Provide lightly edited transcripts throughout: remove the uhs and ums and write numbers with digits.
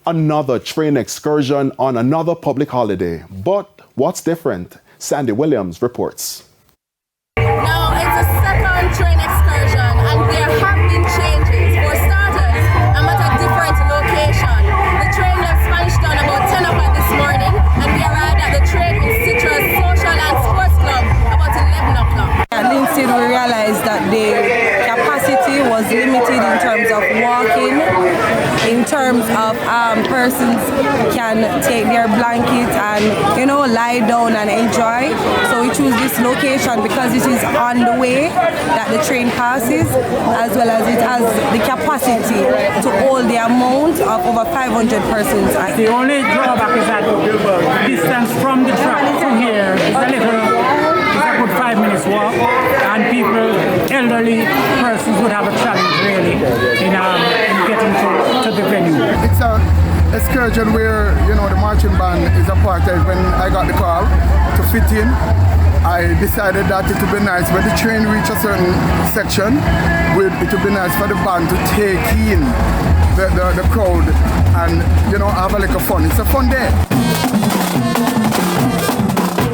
Another train excursion on another public holiday. But what's different? Sandy Williams reports. Now it's a second train excursion and there have been changes. For starters, I'm at a different location. The train left Spanish Town about 10 o'clock this morning and we arrived at the train in Citrus Social and Sports Club about 11 o'clock. At Linstead we realized that the capacity was limited in terms of walking, in terms of persons can take their blanket and lie down and enjoy. So we choose this location because it is on the way that the train passes, as well as it has the capacity to hold the amount of over 500 persons. The only drawback is that the distance from the track to here is a good 5 minutes walk, and elderly persons would have a challenge really in getting to the venue. It's an excursion where the marching band is a part of. When I got the call to fit in, I decided that it would be nice when the train reached a certain section, it would be nice for the band to take in the crowd and have a little fun. It's a fun day.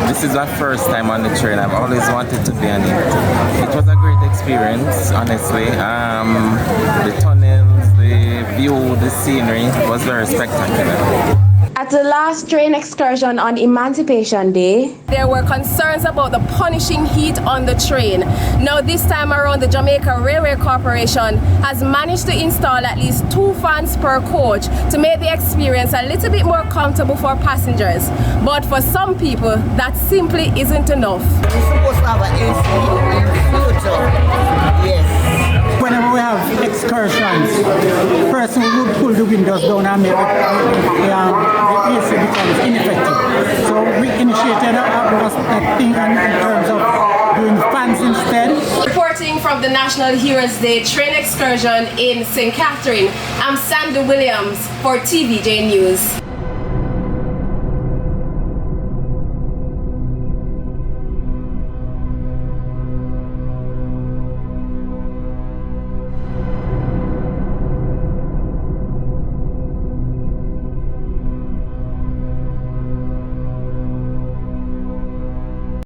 This is my first time on the train. I've always wanted to be on it. It was a great experience, honestly. The tunnels, the view, the scenery was very spectacular. At the last train excursion on Emancipation Day, there were concerns about the punishing heat on the train. Now this time around, the Jamaica Railway Corporation has managed to install at least 2 fans per coach to make the experience a little bit more comfortable for passengers. But for some people, that simply isn't enough. We're supposed to have an AC in the future. Yes. Whenever we have excursions, the person would pull the windows down and make the AC becomes ineffective. So we initiated a thing in terms of doing fans instead. Reporting from the National Heroes Day train excursion in St. Catherine, I'm Sandy Williams for TVJ News.